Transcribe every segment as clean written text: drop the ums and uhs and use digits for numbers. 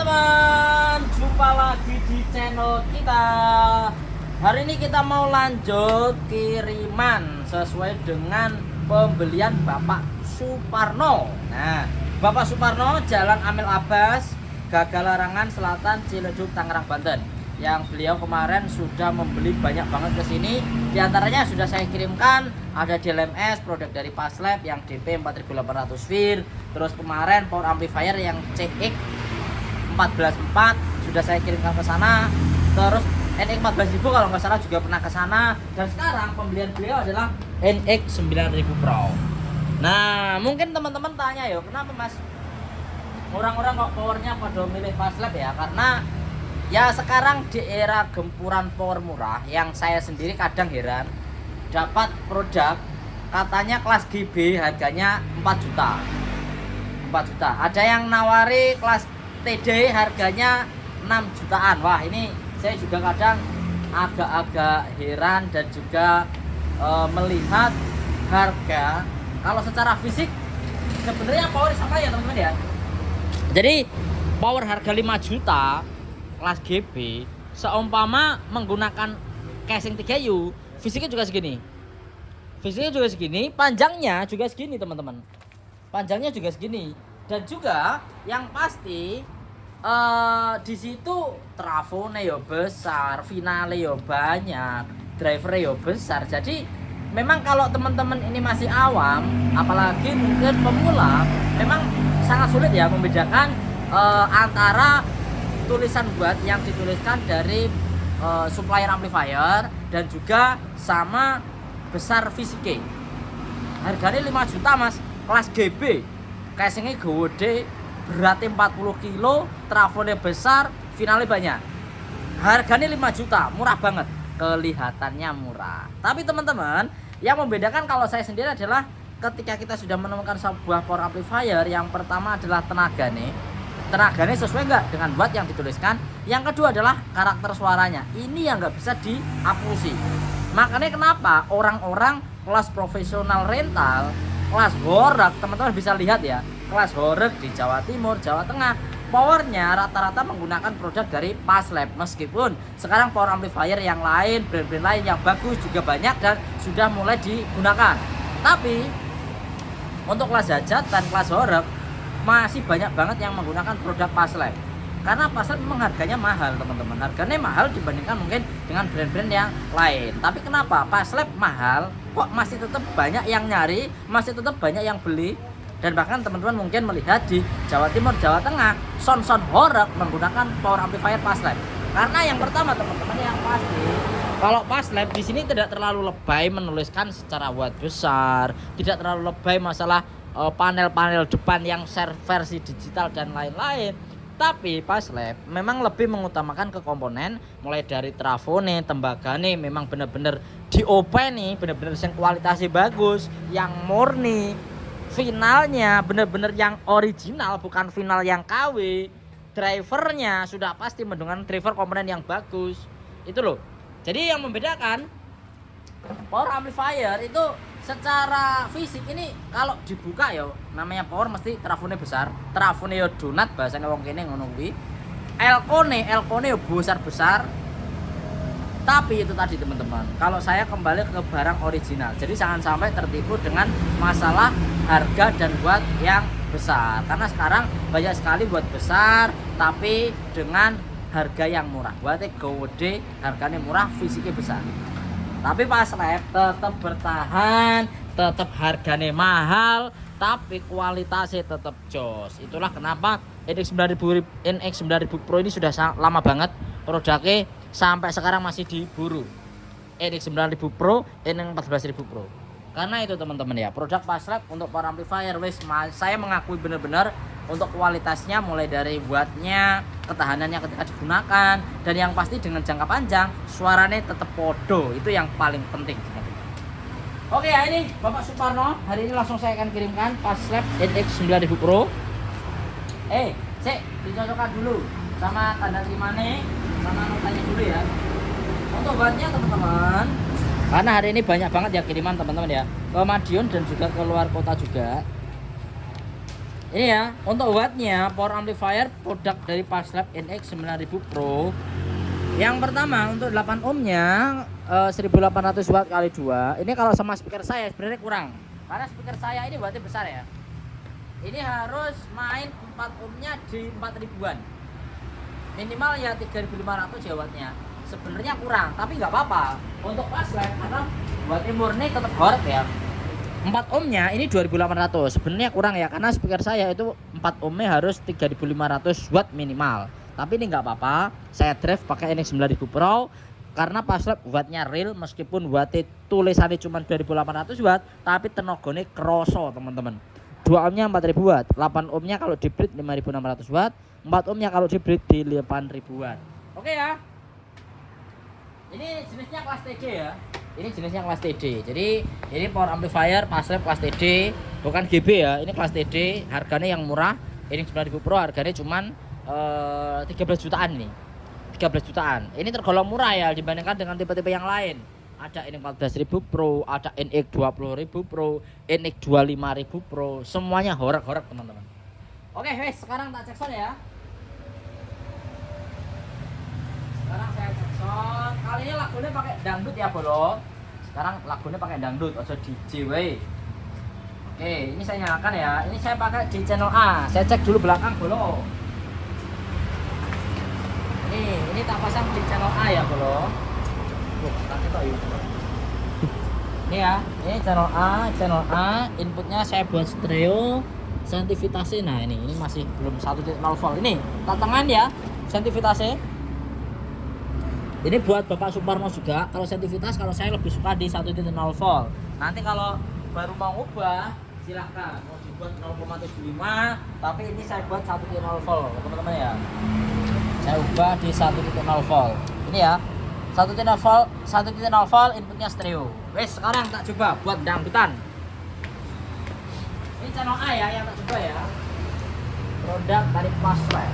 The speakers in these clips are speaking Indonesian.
teman-teman, jumpa lagi di channel kita. Hari ini kita mau lanjut kiriman sesuai dengan pembelian Bapak Suparno. Nah, Bapak Suparno, Jalan Amil Abbas, Gagal Larangan Selatan, Ciledug, Tangerang, Banten. Yang beliau kemarin sudah membeli banyak banget ke sini. Di antaranya sudah saya kirimkan ada DLMS produk dari Paslab yang DP 4800 VIR. Terus kemarin power amplifier yang CX 144 sudah saya kirimkan ke sana. Terus NX 14000 kalau nggak salah juga pernah ke sana. Dan sekarang pembelian beliau adalah NX 9000 Pro. Nah, mungkin teman-teman tanya yo, kenapa Mas orang-orang kok powernya pada milih Paslab ya? Karena ya sekarang di era gempuran power murah yang saya sendiri kadang heran dapat produk katanya kelas GB harganya 4 juta. Ada yang nawari kelas TD harganya 6 jutaan. Wah, ini saya juga kadang agak-agak heran dan juga melihat harga kalau secara fisik sebenarnya power sama ya teman-teman ya. Jadi power harga 5 juta kelas GB seumpama menggunakan casing 3U, fisiknya juga segini. Panjangnya juga segini, teman-teman. Panjangnya juga segini. Dan juga yang pasti di situ trafone yo besar, finale yo banyak, driver yo besar. Jadi memang kalau teman-teman ini masih awam, apalagi mungkin pemula, memang sangat sulit ya membedakan antara tulisan buat yang dituliskan dari supplier amplifier dan juga sama besar fisiknya. Harganya 5 juta Mas, kelas GB, casingnya gede, beratnya 40 kilo, trafone besar, finalnya banyak. Harganya 5 juta, murah banget, kelihatannya murah. Tapi teman-teman, yang membedakan kalau saya sendiri adalah ketika kita sudah menemukan sebuah power amplifier, yang pertama adalah tenaganya sesuai nggak dengan watt yang dituliskan. Yang kedua adalah karakter suaranya, ini yang nggak bisa dihapusi. Makanya kenapa orang-orang kelas profesional rental, kelas horeg, teman-teman bisa lihat ya, kelas horeg di Jawa Timur, Jawa Tengah, powernya rata-rata menggunakan produk dari Paslab. Meskipun sekarang power amplifier yang lain, brand-brand lain yang bagus juga banyak dan sudah mulai digunakan. Tapi untuk kelas hajat dan kelas horeg masih banyak banget yang menggunakan produk Paslab. Karena Paslab memang harganya mahal, teman-teman. Harganya mahal dibandingkan mungkin dengan brand-brand yang lain. Tapi kenapa Paslab mahal kok masih tetap banyak yang nyari, masih tetap banyak yang beli? Dan bahkan teman-teman mungkin melihat di Jawa Timur, Jawa Tengah, sound horeg menggunakan power amplifier Paslab. Karena yang pertama teman-teman, yang pasti kalau Paslab di sini tidak terlalu lebay menuliskan secara watt besar, tidak terlalu lebay masalah panel-panel depan yang versi digital dan lain-lain. Tapi Paslab memang lebih mengutamakan ke komponen, mulai dari trafone, tembagane memang benar-benar diopeni, benar-benar yang kualitasnya bagus, yang murni, finalnya benar-benar yang original, bukan final yang KW. Drivernya sudah pasti menggunakan driver komponen yang bagus. Itu loh. Jadi yang membedakan power amplifier itu secara fisik ini kalau dibuka ya namanya power mesti trafone besar, trafone yo donat bahasane wong kene ngono kuwi. Elkone yo besar-besar. Tapi itu tadi teman-teman, kalau saya kembali ke barang original. Jadi jangan sampai tertipu dengan masalah harga dan watt yang besar. Karena sekarang banyak sekali watt besar tapi dengan harga yang murah. Wattnya gede, harganya murah, fisiknya besar. Tapi Paslab tetap bertahan, tetap harganya mahal, tapi kualitasnya tetap jos. Itulah kenapa NX 9000 Pro ini sudah lama banget produknya, sampai sekarang masih diburu. NX 9000 Pro, NX 14000 Pro. Karena itu teman-teman ya, produk Paslab untuk power amplifier saya mengakui benar-benar untuk kualitasnya, mulai dari wattnya, ketahanannya ketika digunakan, dan yang pasti dengan jangka panjang suaranya tetap podo. Itu yang paling penting. Oke ya, ini Bapak Suparno hari ini langsung saya akan kirimkan Paslab NX 9000 Pro. Cek dicocokkan dulu sama tanda terimanya, sama notanya dulu ya. Untuk wattnya teman-teman, karena hari ini banyak banget ya kiriman teman-teman ya, ke Madiun dan juga ke luar kota juga. Ini ya, untuk wattnya power amplifier produk dari Paslab NX 9000 Pro. Yang pertama untuk 8 ohmnya 1800 watt kali 2. Ini kalau sama speaker saya sebenarnya kurang. Karena speaker saya ini wattnya besar ya. Ini harus main 4 ohmnya di 4000-an. Minimal ya 3500 ya wattnya. Sebenarnya kurang, tapi nggak apa-apa. Untuk Paslab karena wattnya murni tetap horek ya. 4 ohmnya ini 2800. Sebenarnya kurang ya karena speaker saya itu 4 ohmnya harus 3500 watt minimal. Tapi ini nggak apa-apa. Saya drive pakai NX 9000 Pro karena Paslab wattnya real meskipun wattnya tulisannya cuma 2800 watt, tapi tenaganya kroso teman-teman. 2 ohmnya 4000 watt, 8 ohmnya kalau di breed 5600 watt, 4 ohmnya kalau di breed di 8000 watt. Oke ya. Ini jenisnya kelas TD ya. Ini jenisnya kelas TD. Jadi ini power amplifier Paslab kelas TD, bukan GB ya. Ini kelas TD, harganya yang murah. Ini 9000 Pro harganya cuman 13 jutaan nih. 13 jutaan. Ini tergolong murah ya dibandingkan dengan tipe-tipe yang lain. Ada NX 14000 Pro, ada NX 20000 Pro, NX 25000 Pro, semuanya horek-horek teman-teman. Oke, guys, sekarang tak cek sound ya. Sekarang saya cek sound. Kali ini lagunya pakai dangdut ya, Bolo. Sekarang lagunya pakai dangdut, ojo DJ we. Oke, ini saya nyalakan ya. Ini saya pakai di channel A. Saya cek dulu belakang, Bolo. Ini tak pasang di channel A ya, Bolo. Ini ya, ini channel A, inputnya saya buat stereo, sensitivitasnya, nah ini masih belum 1.0 volt. Ini tantangan ya, sensitivitasnya. Ini buat Bapak Suparno juga. Kalau sensitivitas, kalau saya lebih suka di 1.0 volt. Nanti kalau baru mau ubah, silahkan mau dibuat 0,75, tapi ini saya buat 1.0 volt, teman-teman ya. Saya ubah di 1.0 volt. Ini ya. 1.0 volt inputnya stereo. Wes, sekarang tak coba buat dangdutan. Ini channel A ya yang tak coba ya. Produk dari Paslab.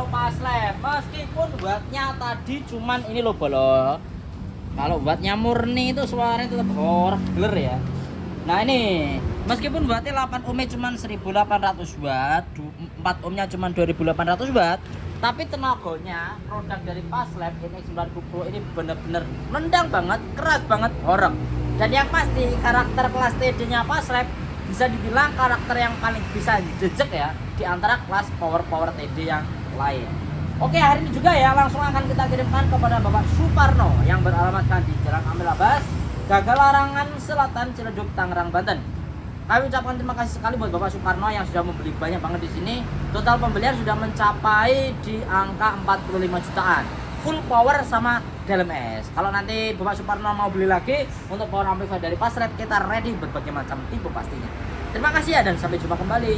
Paslab. Meskipun wattnya tadi cuman ini loh bolo. Kalau wattnya murni itu suaranya tetap orgler ya. Nah ini meskipun wattnya 8 ohmnya cuman 1800 watt, 4 ohmnya cuman 2800 watt, tapi tenaganya produk dari Paslab NX90 Pro ini bener-bener nendang banget, keras banget, horeg. Dan yang pasti karakter kelas TD-nya Paslab bisa dibilang karakter yang paling bisa jejak ya di antara kelas power TD yang lain. Oke, hari ini juga ya langsung akan kita kirimkan kepada Bapak Suparno yang beralamatkan di Jalan Amir Abbas, Gagalarangan Selatan, Ciledug, Tangerang, Banten. Kami ucapkan terima kasih sekali buat Bapak Suparno yang sudah membeli banyak banget di sini. Total pembelian sudah mencapai di angka 45 jutaan. Full power sama dalam es. Kalau nanti Bapak Suparno mau beli lagi untuk power amplifier dari Paslab, kita ready berbagai macam tipe pastinya. Terima kasih ya dan sampai jumpa kembali.